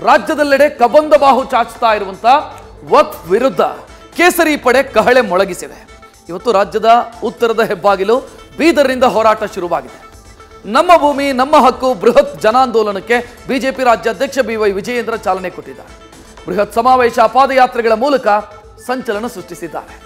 ರಾಜ್ಯದೆಲ್ಲೆಡೆ ಕಬಂದ ಬಾಹು ಚಾಚ್ತಾ ಇರುವಂತ ವಕ್ಫ್ ವಿರುದ್ಧ ಕೇಸರಿ ಪಡೆ ಕಹಳೆ ಮೊಳಗಿಸಿದೆ. ಇವತ್ತು ರಾಜ್ಯದ ಉತ್ತರದ ಹೆಬ್ಬಾಗಿಲು ಬೀದರ್ನಿಂದ ಹೋರಾಟ ಶುರುವಾಗಿದೆ. ನಮ್ಮ ಭೂಮಿ ನಮ್ಮ ಹಕ್ಕು ಬೃಹತ್ ಜನಾಂದೋಲನಕ್ಕೆ ಬಿಜೆಪಿ ರಾಜ್ಯಾಧ್ಯಕ್ಷ BY ವಿಜಯೇಂದ್ರ ಚಾಲನೆ ಕೊಟ್ಟಿದ್ದಾರೆ. ಬೃಹತ್ ಸಮಾವೇಶ ಪಾದಯಾತ್ರೆಗಳ ಮೂಲಕ ಸಂಚಲನ ಸೃಷ್ಟಿಸಿದ್ದಾರೆ.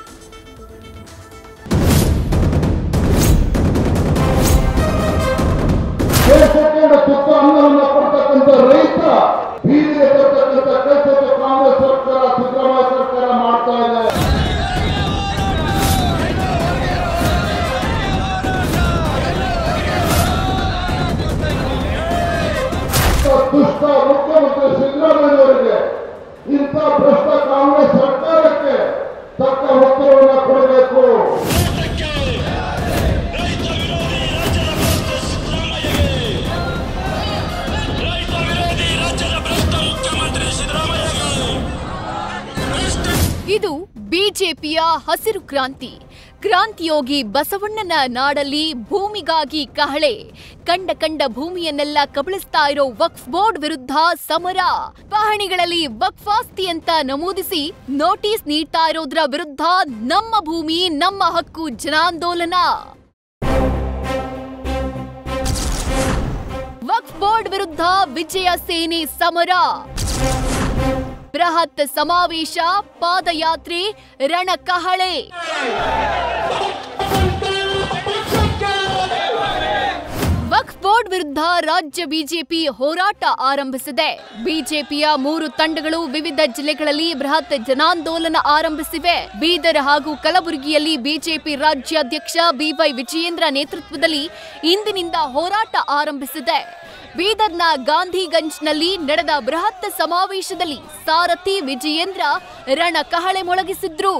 ದುಷ್ಟ ಮುಖ್ಯಮಂತ್ರಿ ಸಿದ್ದರಾಮಯ್ಯವರಿಗೆ ಇಂಥ ಭ್ರಷ್ಟ ಕಾಂಗ್ರೆಸ್ ಸರ್ಕಾರಕ್ಕೆ ತಕ್ಕ ಉತ್ತರವನ್ನು ಕೊಡಬೇಕು. ಇದು ಬಿಜೆಪಿಯ ಹಸಿರು ಕ್ರಾಂತಿ. ಕ್ರಾಂತಿಯೋಗಿ ಬಸವಣ್ಣನ ನಾಡಲ್ಲಿ ಭೂಮಿಗಾಗಿ ಕಹಳೆ. ಕಂಡ ಭೂಮಿಯನ್ನೆಲ್ಲ ಕಬಳಿಸ್ತಾ ಇರೋ ವಕ್ಫ್ ಬೋರ್ಡ್ ವಿರುದ್ಧ ಸಮರ. ಪಹಣಿಗಳಲ್ಲಿ ವಕ್ಫ್ ಆಸ್ತಿ ಅಂತ ನಮೂದಿಸಿ ನೋಟಿಸ್ ನೀಡ್ತಾ ಇರೋದ್ರ ವಿರುದ್ಧ ನಮ್ಮ ಭೂಮಿ ನಮ್ಮ ಹಕ್ಕು ಜನಾಂದೋಲನ. ವಕ್ಫ್ ಬೋರ್ಡ್ ವಿರುದ್ಧ ವಿಜಯ ಸೇನೆ ಸಮರ. ಬೃಹತ್ ಸಮಾವೇಶ, ಪಾದಯಾತ್ರೆ, ರಣಕಹಳೆ. ವಕ್ಫ್ ಬೋರ್ಡ್ ವಿರುದ್ಧ ರಾಜ್ಯ ಬಿಜೆಪಿ ಹೋರಾಟ ಆರಂಭಿಸಿದೆ. ಬಿಜೆಪಿಯ 3 ತಂಡಗಳು ವಿವಿಧ ಜಿಲ್ಲೆಗಳಲ್ಲಿ ಬೃಹತ್ ಜನಾಂದೋಲನ ಆರಂಭಿಸಿವೆ. ಬೀದರ್ ಹಾಗೂ ಕಲಬುರಗಿಯಲ್ಲಿ ಬಿಜೆಪಿ ರಾಜ್ಯಾಧ್ಯಕ್ಷ BY ವಿಜಯೇಂದ್ರ ನೇತೃತ್ವದಲ್ಲಿ ಇಂದಿನಿಂದ ಹೋರಾಟ ಆರಂಭಿಸಿದೆ. ಬೀದರ್ನ ಗಾಂಧಿಗಂಜ್ನಲ್ಲಿ ನಡೆದ ಬೃಹತ್ ಸಮಾವೇಶದಲ್ಲಿ ಸಾರಥಿ ವಿಜಯೇಂದ್ರ ರಣಕಹಳೆ ಮೊಳಗಿಸಿದ್ರು.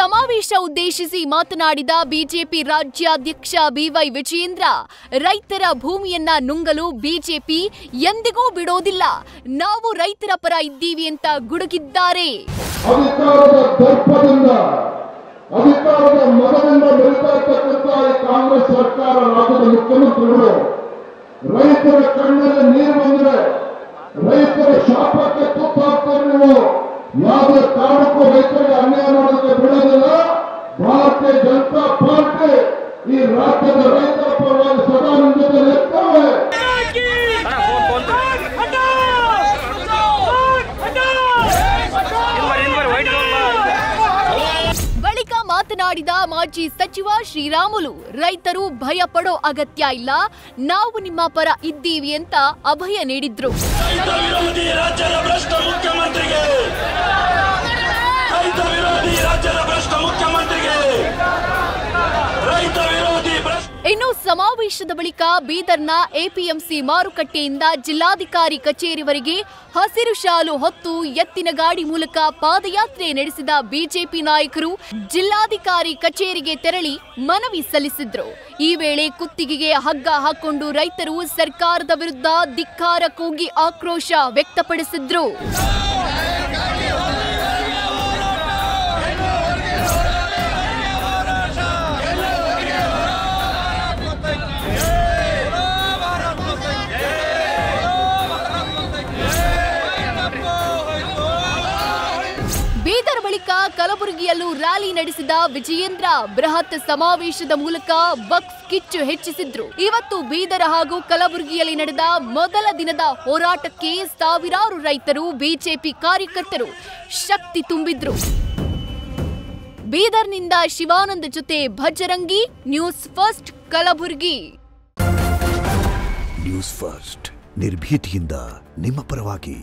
ಸಮಾವೇಶ ಉದ್ದೇಶಿಸಿ ಮಾತನಾಡಿದ ಬಿಜೆಪಿ ರಾಜ್ಯಾಧ್ಯಕ್ಷ BY ವಿಜಯೇಂದ್ರ, ರೈತರ ಭೂಮಿಯನ್ನ ನುಂಗಲು ಬಿಜೆಪಿ ಎಂದಿಗೂ ಬಿಡೋದಿಲ್ಲ, ನಾವು ರೈತರ ಪರ ಇದ್ದೀವಿ ಅಂತ ಗುಡುಗಿದ್ದಾರೆ. ಅಧಿಕಾರದ ಮನದಿಂದ ಬೆಳೀತಾ ಇರ್ತಕ್ಕಂಥ ಈ ಕಾಂಗ್ರೆಸ್ ಸರ್ಕಾರ, ರಾಜ್ಯದ ಮುಖ್ಯಮಂತ್ರಿಗಳು ರೈತರ ಕಣ್ಣಲ್ಲಿ ನೀರು ಬಂದ್ರೆ ರೈತರ ಶಾಪಕ್ಕೆ ತುತ್ತಾಗ್ತಾರೆ. ನೀವು ಯಾವುದೇ ಕಾರಣಕ್ಕೂ ರೈತರಿಗೆ ಅನ್ಯಾಯ ಮಾಡೋದಕ್ಕೆ ಬಿಡೋದಿಲ್ಲ. ಭಾರತೀಯ ಜನತಾ ಪಾರ್ಟಿ ಈ ರಾಜ್ಯದ ರೈತರ ಪರವಾಗಿ ಸದಾ ನಿಮ್ಮ ಜೊತೆ ನಿಲ್ತವೆ. ಬಳಿಕ ಮಾತನಾಡಿದ ಮಾಜಿ ಸಚಿವ ಶ್ರೀರಾಮುಲು, ರೈತರು ಭಯ ಪಡೋ ಅಗತ್ಯ ಇಲ್ಲ, ನಾವು ನಿಮ್ಮ ಪರ ಇದ್ದೀವಿ ಅಂತ ಅಭಯ ನೀಡಿದ್ರು. ಇನ್ನು ಸಮಾವೇಶದ ಬಳಿಕ ಬೀದರ್ನ APMC ಮಾರುಕಟ್ಟೆಯಿಂದ ಜಿಲ್ಲಾಧಿಕಾರಿ ಕಚೇರಿವರೆಗೆ ಹಸಿರು ಶಾಲು ಹೊತ್ತು ಎತ್ತಿನ ಗಾಡಿ ಮೂಲಕ ಪಾದಯಾತ್ರೆ ನಡೆಸಿದ ಬಿಜೆಪಿ ನಾಯಕರು ಜಿಲ್ಲಾಧಿಕಾರಿ ಕಚೇರಿಗೆ ತೆರಳಿ ಮನವಿ ಸಲ್ಲಿಸಿದ್ರು. ಈ ವೇಳೆ ಕುತ್ತಿಗೆಗೆ ಹಗ್ಗ ಹಾಕೊಂಡು ರೈತರು ಸರ್ಕಾರದ ವಿರುದ್ಧ ಧಿಕ್ಕಾರ ಕೂಗಿ ಆಕ್ರೋಶ ವ್ಯಕ್ತಪಡಿಸಿದ್ರು. ಬೀದರ್ ಬಳಿಕ ಕಲಬುರಗಿಯಲ್ಲೂ ರ್ಯಾಲಿ ನಡೆಸಿದ ವಿಜಯೇಂದ್ರ ಬೃಹತ್ ಸಮಾವೇಶದ ಮೂಲಕ ವಕ್ಫ್ ಕಿಚ್ಚು ಹೆಚ್ಚಿಸಿದ್ರು. ಇವತ್ತು ಬೀದರ್ ಹಾಗೂ ಕಲಬುರಗಿಯಲ್ಲಿ ನಡೆದ ಮೊದಲ ದಿನದ ಹೋರಾಟಕ್ಕೆ ಸಾವಿರಾರು ರೈತರು, ಬಿಜೆಪಿ ಕಾರ್ಯಕರ್ತರು ಶಕ್ತಿ ತುಂಬಿದ್ರು. ಬೀದರ್ನಿಂದ ಶಿವಾನಂದ್ ಜೊತೆ Bajarangi, news first Kalaburagi. News first ನಿರ್ಭೀತಿಯಿಂದ ನಿಮ್ಮ ಪರವಾಗಿ.